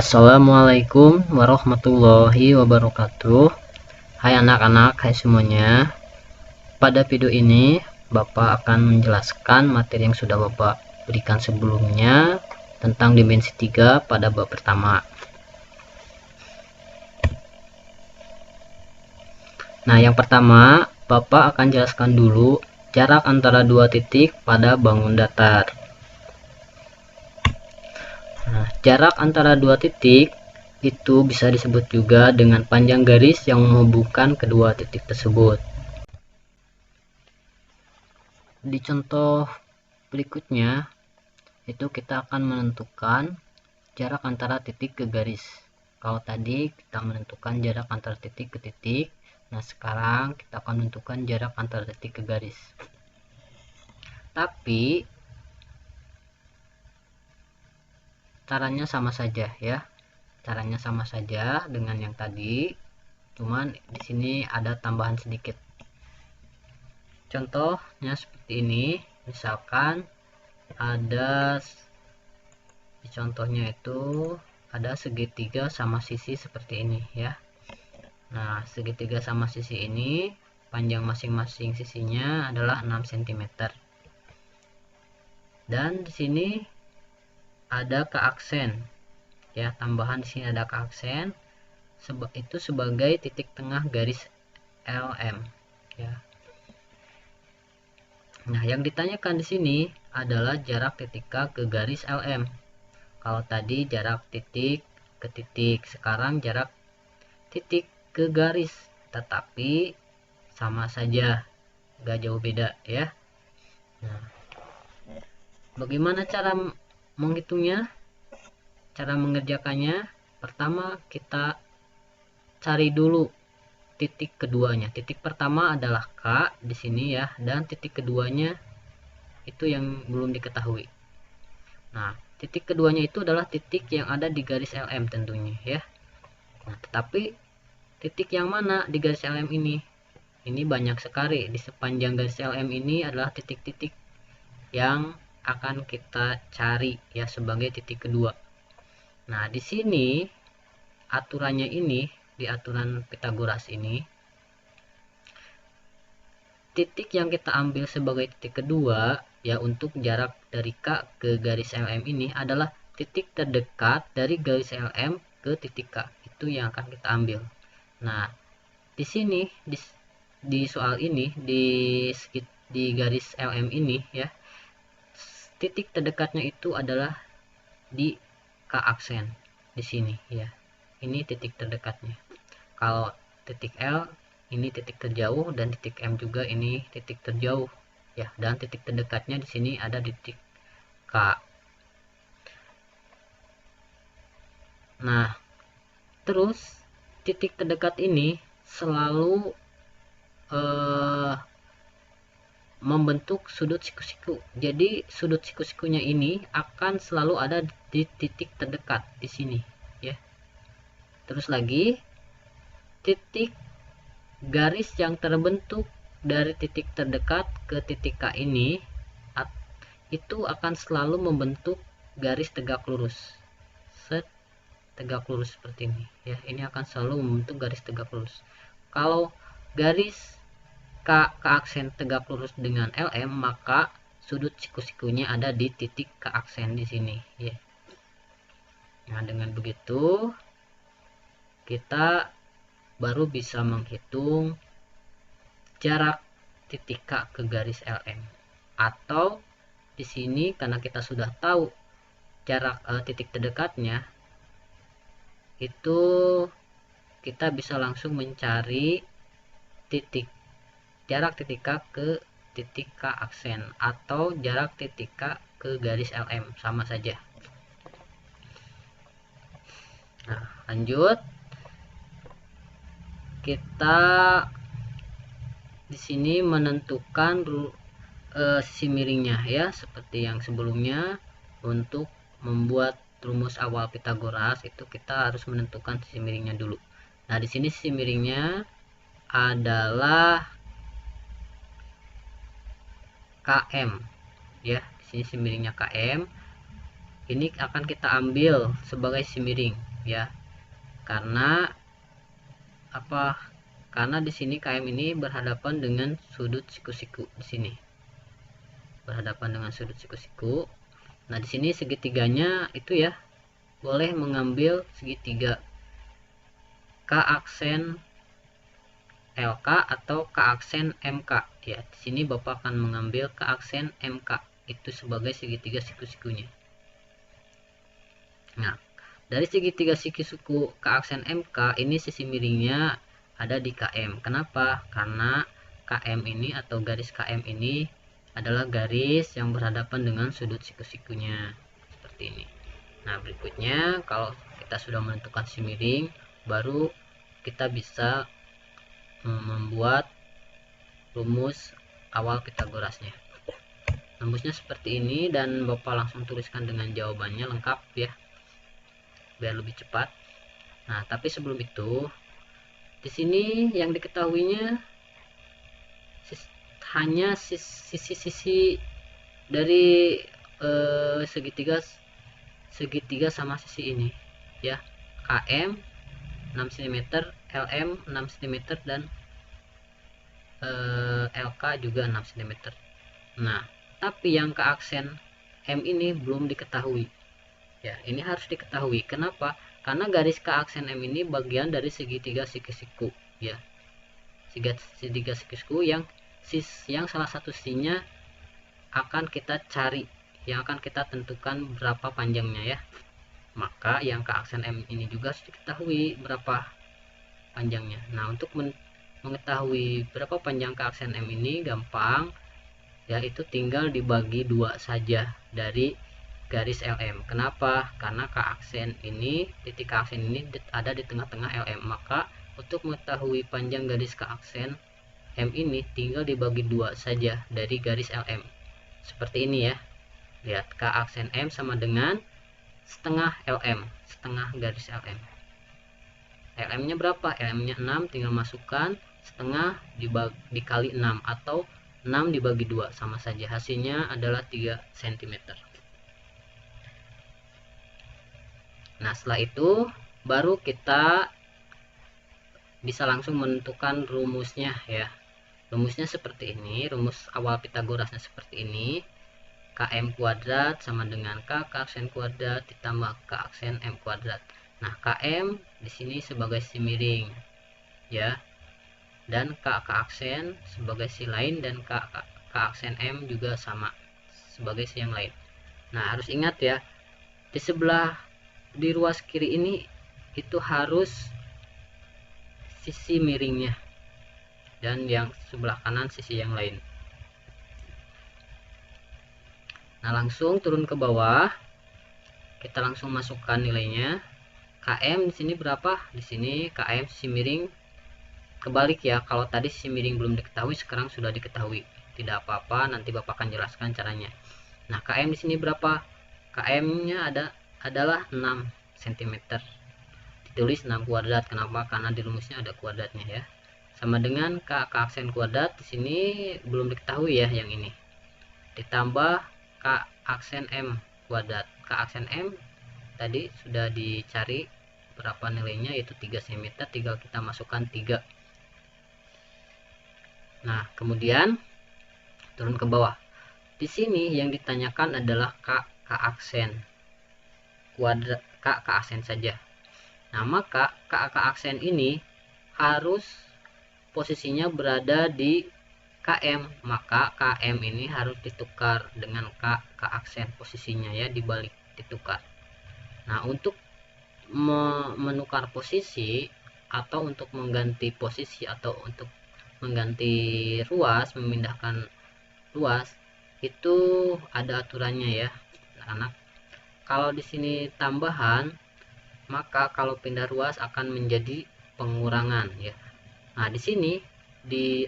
Assalamualaikum warahmatullahi wabarakatuh. Hai anak-anak, hai semuanya. Pada video ini Bapak akan menjelaskan materi yang sudah Bapak berikan sebelumnya tentang dimensi 3 pada bab pertama. Nah, yang pertama Bapak akan jelaskan dulu jarak antara dua titik pada bangun datar. Nah, jarak antara dua titik itu bisa disebut juga dengan panjang garis yang menghubungkan kedua titik tersebut. Di contoh berikutnya, itu kita akan menentukan jarak antara titik ke garis. Kalau tadi kita menentukan jarak antara titik ke titik, nah sekarang kita akan menentukan jarak antara titik ke garis. Tapi caranya sama saja ya. Caranya sama saja dengan yang tadi, cuman di sini ada tambahan sedikit. Contohnya seperti ini, misalkan ada di contohnya itu ada segitiga sama sisi seperti ini ya. Nah, segitiga sama sisi ini panjang masing-masing sisinya adalah 6 cm. Dan di sini ada keaksen ya, tambahan di sini ada keaksen itu sebagai titik tengah garis LM ya. Nah, yang ditanyakan di sini adalah jarak titik K ke garis LM. Kalau tadi jarak titik ke titik, sekarang jarak titik ke garis, tetapi sama saja, gak jauh beda ya. Nah, bagaimana cara menghitungnya? Cara mengerjakannya, pertama kita cari dulu titik keduanya. Titik pertama adalah K di sini ya, dan titik keduanya itu yang belum diketahui. Nah, titik keduanya itu adalah titik yang ada di garis LM tentunya ya. Nah, tetapi titik yang mana di garis LM ini? Ini banyak sekali. Di sepanjang garis LM ini adalah titik-titik yang akan kita cari ya sebagai titik kedua. Nah, di sini aturannya ini, di aturan Pythagoras ini, titik yang kita ambil sebagai titik kedua ya untuk jarak dari K ke garis LM ini adalah titik terdekat dari garis LM ke titik K. Itu yang akan kita ambil. Nah, di sini di soal ini di garis LM ini ya, titik terdekatnya itu adalah di K aksen di sini ya. Ini titik terdekatnya. Kalau titik L ini titik terjauh, dan titik M juga ini titik terjauh ya, dan titik terdekatnya di sini ada di titik K. Nah, terus titik terdekat ini selalu membentuk sudut siku-siku. Jadi sudut siku-sikunya ini akan selalu ada di titik terdekat di sini ya. Terus lagi, titik garis yang terbentuk dari titik terdekat ke titik K ini itu akan selalu membentuk garis tegak lurus. Tegak lurus seperti ini ya. Ini akan selalu membentuk garis tegak lurus. Kalau garis K aksen tegak lurus dengan LM, maka sudut siku-sikunya ada di titik K aksen di sini ya. Nah, dengan begitu kita baru bisa menghitung jarak titik K ke garis LM. Atau di sini karena kita sudah tahu jarak titik terdekatnya, itu kita bisa langsung mencari jarak titik K ke titik K aksen atau jarak titik K ke garis LM, sama saja. Nah, lanjut, kita di sini menentukan sisi miringnya ya, seperti yang sebelumnya. Untuk membuat rumus awal Pythagoras itu kita harus menentukan sisi miringnya dulu. Nah, di sini sisi miringnya adalah KM ya. Di sini sisi miringnya KM. Ini akan kita ambil sebagai sisi miring. ya. Karena apa? Karena di sini KM ini berhadapan dengan sudut siku-siku di sini. Berhadapan dengan sudut siku-siku. Nah, di sini segitiganya itu ya boleh mengambil segitiga K aksen LK atau K aksen MK ya. Di sini Bapak akan mengambil K aksen MK itu sebagai segitiga siku-sikunya. Nah, dari segitiga siku-siku K aksen MK ini sisi miringnya ada di KM. Kenapa? Karena KM ini atau garis KM ini adalah garis yang berhadapan dengan sudut siku-sikunya seperti ini. Nah, berikutnya kalau kita sudah menentukan sisi miring, baru kita bisa membuat rumus awal Pitagorasnya. Rumusnya seperti ini dan Bapak langsung tuliskan dengan jawabannya lengkap ya, biar lebih cepat. Nah, tapi sebelum itu, di sini yang diketahuinya hanya sisi-sisi dari segitiga sama sisi ini ya. KM 6 cm, LM 6 cm, dan LK juga 6 cm. Nah, tapi yang ke aksen M ini belum diketahui ya. Ini harus diketahui. Kenapa? Karena garis ke aksen M ini bagian dari segitiga siku-siku ya. Segitiga siku-siku yang salah satu sisinya akan kita cari, yang akan kita tentukan berapa panjangnya ya. Maka yang ke aksen M ini juga harus diketahui berapa panjangnya. Nah, untuk mengetahui berapa panjang ke aksen M ini gampang, yaitu tinggal dibagi 2 saja dari garis LM. Kenapa? Karena ke aksen ini, titik ke aksen ini ada di tengah-tengah LM. Maka untuk mengetahui panjang garis ke aksen M ini tinggal dibagi 2 saja dari garis LM. Seperti ini ya. Lihat, ke aksen M sama dengan setengah LM, setengah garis LM. LM nya berapa? LM nya 6, tinggal masukkan setengah dikali 6 atau 6 dibagi 2, sama saja, hasilnya adalah 3 cm. Nah, setelah itu baru kita bisa langsung menentukan rumusnya ya. Rumusnya seperti ini, rumus awal Pitagorasnya seperti ini. KM kuadrat sama dengan K aksen kuadrat ditambah K aksen M kuadrat. Nah, KM di sini sebagai sisi miring ya, dan K aksen sebagai sisi lain, dan K aksen M juga sama sebagai sisi yang lain. Nah, harus ingat ya, di ruas kiri ini itu harus sisi miringnya, dan yang sebelah kanan sisi yang lain. Nah, langsung turun ke bawah, kita langsung masukkan nilainya. KM di sini berapa? Di sini KM sisi miring kebalik ya. Kalau tadi sisi miring belum diketahui, sekarang sudah diketahui. Tidak apa-apa, nanti Bapak akan jelaskan caranya. Nah, KM di sini berapa? KM-nya adalah 6 cm. Ditulis 6 kuadrat. Kenapa? Karena di rumusnya ada kuadratnya ya. Sama dengan K aksen kuadrat di sini belum diketahui ya yang ini. Ditambah K aksen M kuadrat. K aksen M tadi sudah dicari berapa nilainya, yaitu 3 cm, tinggal kita masukkan 3. Nah, kemudian turun ke bawah. Di sini yang ditanyakan adalah K aksen kuadrat, K aksen saja. Nah, maka K aksen ini harus posisinya berada di KM, maka KM ini harus ditukar dengan K aksen posisinya ya, dibalik, ditukar. Nah, untuk menukar posisi atau untuk mengganti posisi atau untuk mengganti ruas, memindahkan ruas, itu ada aturannya ya anak-anak. Kalau di sini tambahan, maka kalau pindah ruas akan menjadi pengurangan ya. Nah, di sini di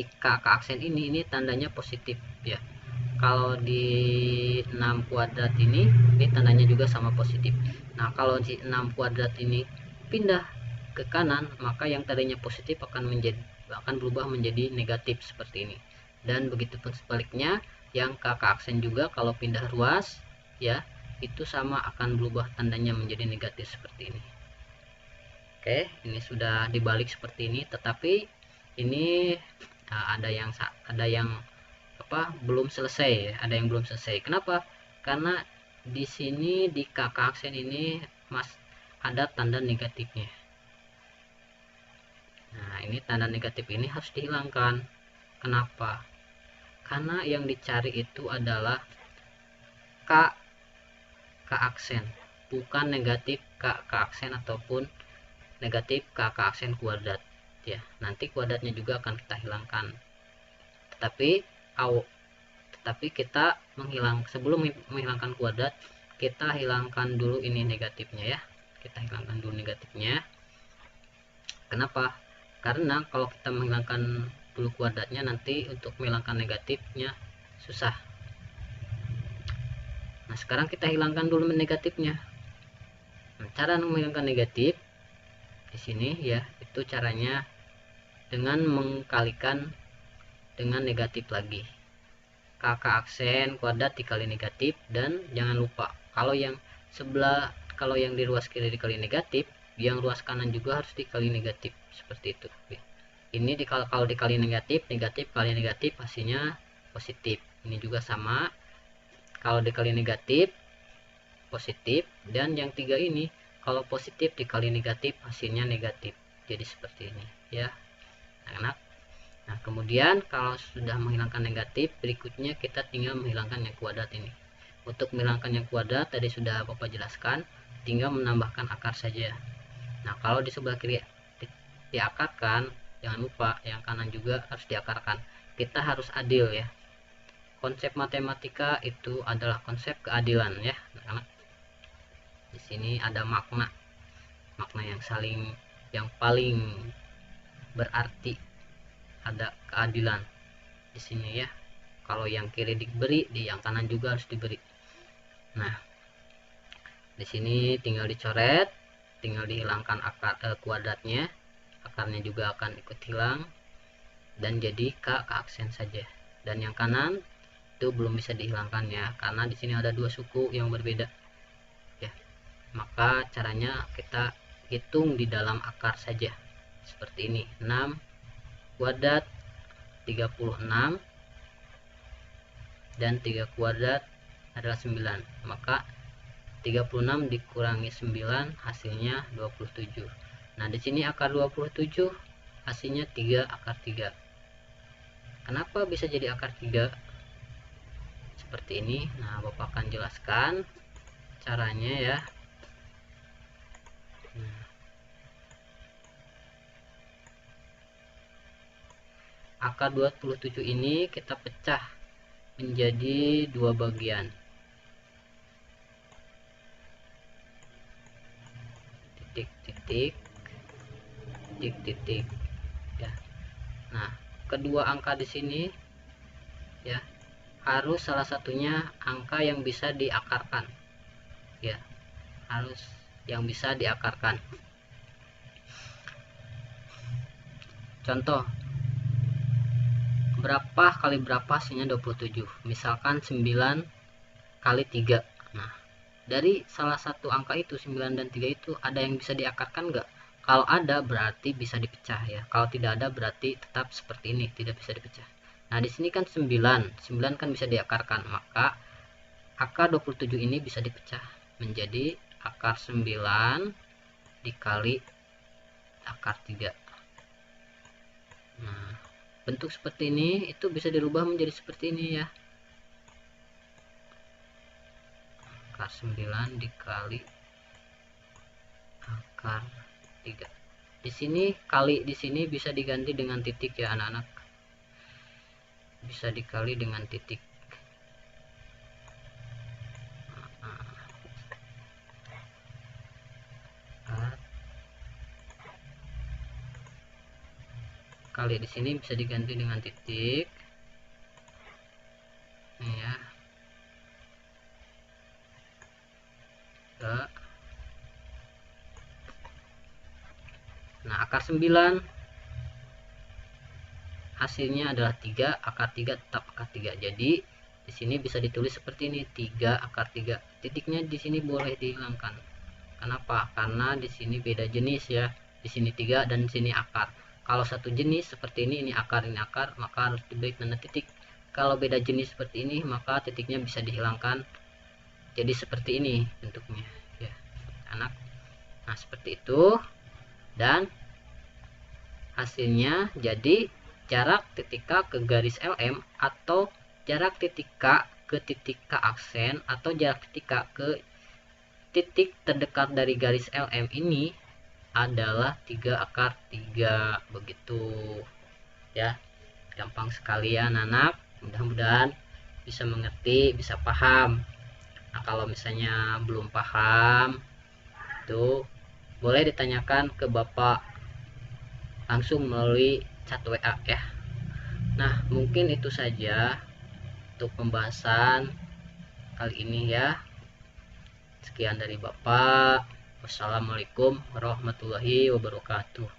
K aksen ini tandanya positif ya. Kalau di 6 kuadrat ini tandanya juga sama positif. Nah, kalau di 6 kuadrat ini pindah ke kanan, maka yang tadinya positif akan berubah menjadi negatif seperti ini. Dan begitu pun sebaliknya, yang K aksen juga kalau pindah ruas ya, itu sama akan berubah tandanya menjadi negatif seperti ini. Oke, ini sudah dibalik seperti ini, tetapi ini ada yang belum selesai, ada yang belum selesai. Kenapa? Karena di sini di kakak aksen ini ada tanda negatifnya. Nah, ini tanda negatif ini harus dihilangkan. Kenapa? Karena yang dicari itu adalah K aksen, bukan negatif K aksen ataupun negatif K aksen kuadrat ya. Nanti kuadratnya juga akan kita hilangkan. Tetapi kita sebelum menghilangkan kuadrat, kita hilangkan dulu ini negatifnya ya. Kita hilangkan dulu negatifnya. Kenapa? Karena kalau kita menghilangkan dulu kuadratnya, nanti untuk menghilangkan negatifnya susah. Nah, sekarang kita hilangkan dulu negatifnya. Nah, cara menghilangkan negatif di sini ya, itu caranya dengan mengkalikan dengan negatif lagi. Kakak aksen kuadrat dikali negatif, dan jangan lupa kalau yang di ruas kiri dikali negatif, yang ruas kanan juga harus dikali negatif seperti itu. Ini kalau dikali negatif kali negatif hasilnya positif. Ini juga sama, kalau dikali negatif positif, dan yang 3 ini kalau positif dikali negatif hasilnya negatif. Jadi seperti ini ya anak. Nah, kemudian kalau sudah menghilangkan negatif, berikutnya kita tinggal menghilangkan yang kuadrat ini. Untuk menghilangkan yang kuadrat tadi sudah Bapak jelaskan, tinggal menambahkan akar saja. Nah, kalau di sebelah kiri diakarkan, jangan lupa yang kanan juga harus diakarkan. Kita harus adil ya. Konsep matematika itu adalah konsep keadilan ya. Nah, di sini ada makna yang paling berarti, ada keadilan di sini ya. Kalau yang kiri diberi, di yang kanan juga harus diberi. Nah, di sini tinggal dicoret, tinggal dihilangkan akar kuadratnya, akarnya juga akan ikut hilang, dan jadi K aksen saja. Dan yang kanan itu belum bisa dihilangkan ya, karena di sini ada 2 suku yang berbeda ya. Maka caranya kita hitung di dalam akar saja seperti ini. 6 kuadrat 36, dan 3 kuadrat adalah 9. Maka 36 dikurangi 9 hasilnya 27. Nah, di sini akar 27 hasilnya 3 akar 3. Kenapa bisa jadi akar 3? Seperti ini. Nah, Bapak akan jelaskan caranya ya. Nah, akar 27 ini kita pecah menjadi 2 bagian. Titik titik ya. Nah, kedua angka di sini ya, harus salah satunya angka yang bisa diakarkan ya, harus yang bisa diakarkan. Contoh, berapa kali berapa hasilnya 27? Misalkan 9 kali 3. Nah, dari salah satu angka itu, 9 dan 3 itu, ada yang bisa diakarkan enggak? Kalau ada berarti bisa dipecah ya. Kalau tidak ada berarti tetap seperti ini, tidak bisa dipecah. Nah, di sini kan 9 kan bisa diakarkan, maka akar 27 ini bisa dipecah menjadi akar 9 dikali akar 3. Nah, bentuk seperti ini itu bisa dirubah menjadi seperti ini ya. Akar 9 dikali akar 3. Di sini kali di sini bisa diganti dengan titik ya anak-anak. Bisa dikali dengan titik. Kali di sini bisa diganti dengan titik. Ini ya. Nah, akar 9 hasilnya adalah 3, akar 3 tetap akar 3. Jadi Di sini bisa ditulis seperti ini, 3 akar 3. Titiknya di sini boleh dihilangkan. Kenapa? Karena di sini beda jenis ya. Di sini 3 dan di sini akar. Kalau satu jenis seperti ini akar, maka harus diberi tanda titik. Kalau beda jenis seperti ini, maka titiknya bisa dihilangkan. Jadi seperti ini bentuknya ya, anak. Nah, seperti itu. Dan hasilnya jadi jarak titik K ke garis LM, atau jarak titik K ke titik K aksen, atau jarak titik K ke titik terdekat dari garis LM ini adalah 3 akar 3. Begitu ya, gampang sekali ya anak-anak. Mudah-mudahan bisa mengerti, bisa paham. Nah, kalau misalnya belum paham itu boleh ditanyakan ke Bapak langsung melalui chat WA ya. Nah, mungkin itu saja untuk pembahasan kali ini ya. Sekian dari Bapak. Wassalamualaikum warahmatullahi wabarakatuh.